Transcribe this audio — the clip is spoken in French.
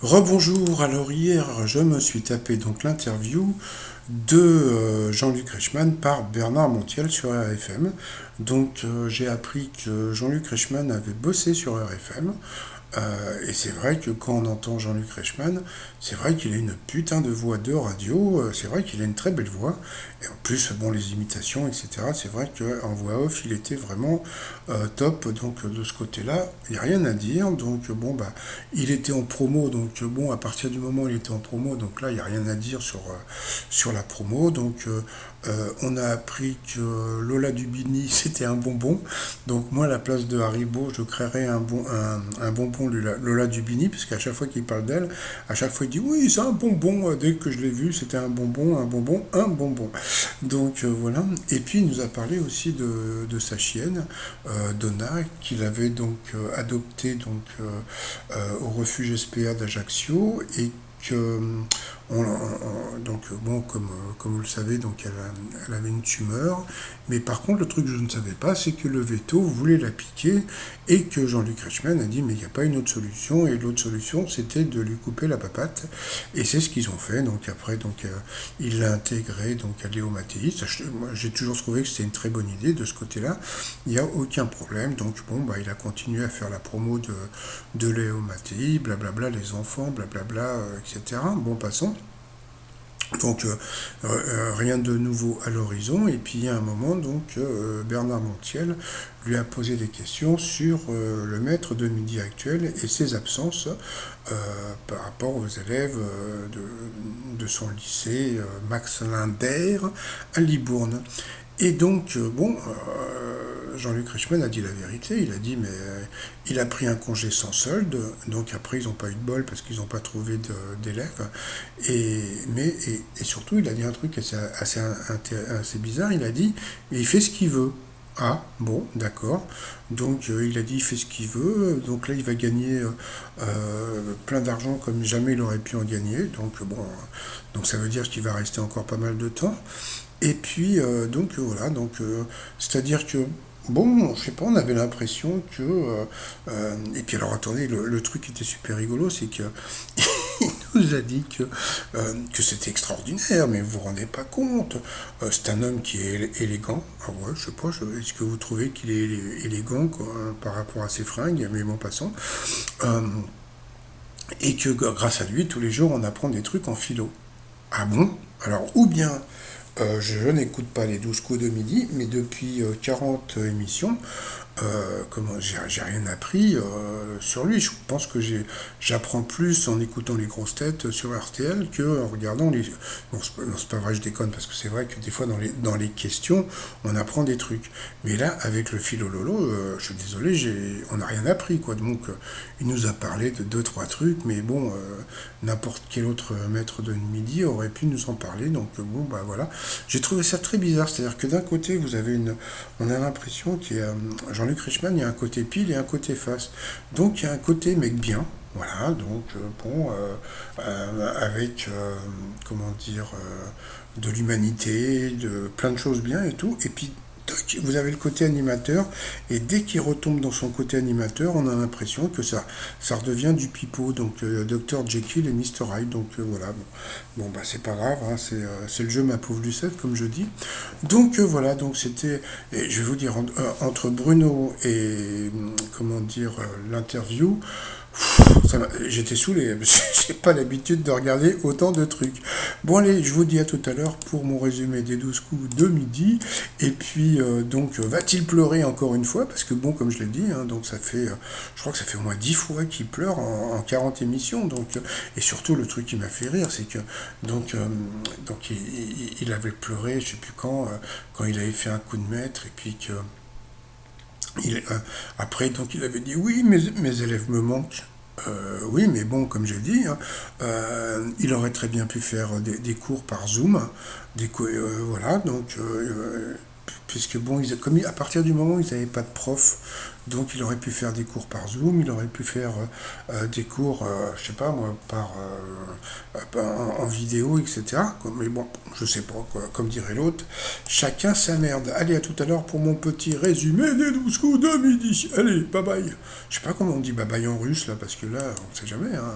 Rebonjour, alors hier je me suis tapé donc l'interview de Jean-Luc Reichmann par Bernard Montiel sur RFM. Donc j'ai appris que Jean-Luc Reichmann avait bossé sur RFM. Et c'est vrai que quand on entend Jean-Luc Reichmann, c'est vrai qu'il a une putain de voix de radio, c'est vrai qu'il a une très belle voix. Et en plus, bon, les imitations, etc., c'est vrai qu'en voix off, il était vraiment top. Donc de ce côté-là, il n'y a rien à dire. Donc bon, bah, il était en promo. Donc bon, à partir du moment où il était en promo, donc là, il n'y a rien à dire sur la promo. Donc on a appris que Lola Dubini, c'était un bonbon. Donc moi, à la place de Haribo, je créerais un bonbon Lola Dubini, parce qu'à chaque fois qu'il parle d'elle, à chaque fois il dit oui, c'est un bonbon. Dès que je l'ai vu, c'était un bonbon, un bonbon, un bonbon. Donc voilà. Et puis il nous a parlé aussi de sa chienne, Donna, qu'il avait donc adoptée au refuge SPA d'Ajaccio et que donc bon comme vous le savez donc elle avait une tumeur, mais par contre le truc que je ne savais pas c'est que le veto voulait la piquer et que Jean-Luc Reichmann a dit mais il n'y a pas une autre solution, et l'autre solution c'était de lui couper la papate, et c'est ce qu'ils ont fait. Donc après donc il l'a intégré donc à Léo Mattei. Moi j'ai toujours trouvé que c'était une très bonne idée de ce côté-là, il n'y a aucun problème. Donc bon bah il a continué à faire la promo de Léo Mattei, blablabla, les enfants, blablabla, etc. Bon, passons. Donc rien de nouveau à l'horizon. Et puis il y a un moment, donc Bernard Montiel lui a posé des questions sur le maître de midi actuel et ses absences par rapport aux élèves de son lycée Max Linder à Libourne. Et donc, bon, Jean-Luc Reichmann a dit la vérité. Il a dit, mais il a pris un congé sans solde. Donc après, ils n'ont pas eu de bol parce qu'ils n'ont pas trouvé d'élèves. Et surtout, il a dit un truc assez bizarre. Il a dit, mais il fait ce qu'il veut. Ah, bon, d'accord. Donc il a dit il fait ce qu'il veut. Donc là, il va gagner plein d'argent comme jamais il aurait pu en gagner. Donc bon, donc ça veut dire qu'il va rester encore pas mal de temps. Et puis, donc voilà, donc c'est-à-dire que, bon, je sais pas, on avait l'impression que. Et puis alors, attendez, le truc qui était super rigolo, c'est que il nous a dit que c'était extraordinaire, mais vous vous rendez pas compte. C'est un homme qui est élégant. Ah ouais, je sais pas, est-ce que vous trouvez qu'il est élégant quoi, par rapport à ses fringues, mais bon, passons. Euh, et que grâce à lui, tous les jours, on apprend des trucs en philo. Ah bon? Alors, ou bien je n'écoute pas les 12 coups de midi, mais depuis 40 émissions, comment j'ai rien appris sur lui. Je pense que j'apprends plus en écoutant les grosses têtes sur RTL que en regardant les. Bon, c'est pas vrai, je déconne, parce que c'est vrai que des fois dans les questions, on apprend des trucs. Mais là, avec le philo lolo, je suis désolé, on n'a rien appris quoi. Donc, il nous a parlé de deux trois trucs, mais bon, n'importe quel autre maître de midi aurait pu nous en parler. Donc bon, bah voilà. J'ai trouvé ça très bizarre, c'est-à-dire que d'un côté, on a l'impression qu'il y a Jean-Luc Reichmann, il y a un côté pile et un côté face. Donc il y a un côté mec bien, voilà, donc bon, avec, comment dire, de l'humanité, de plein de choses bien et tout. Et puis vous avez le côté animateur, et dès qu'il retombe dans son côté animateur, on a l'impression que ça redevient du pipeau, donc Dr Jekyll et Mr Hyde. Donc voilà, bon bah c'est pas grave, hein, c'est le jeu ma pauvre Lucette, comme je dis. Donc voilà, donc c'était, et je vais vous dire, entre Bruno et comment dire, l'interview, j'étais saoulé, j'ai pas l'habitude de regarder autant de trucs. Bon allez, je vous dis à tout à l'heure pour mon résumé des 12 coups de midi. Et puis donc va-t-il pleurer encore une fois? Parce que bon, comme je l'ai dit, hein, donc ça fait, je crois que ça fait au moins 10 fois qu'il pleure en 40 émissions. Donc, et surtout le truc qui m'a fait rire, c'est que donc, il avait pleuré, je sais plus quand il avait fait un coup de maître, et puis que après, donc, il avait dit oui, mes élèves me manquent. Oui, mais bon, comme j'ai dit, hein, il aurait très bien pu faire des cours par Zoom, voilà, donc puisque bon, à partir du moment où ils n'avaient pas de prof, donc il aurait pu faire des cours par Zoom, il aurait pu faire des cours, je sais pas moi, en vidéo, etc. Mais bon, je sais pas, quoi, comme dirait l'autre, chacun sa merde. Allez, à tout à l'heure pour mon petit résumé des 12 coups de midi. Allez, bye bye. Je sais pas comment on dit bye bye en russe, là, parce que là, on sait jamais, hein.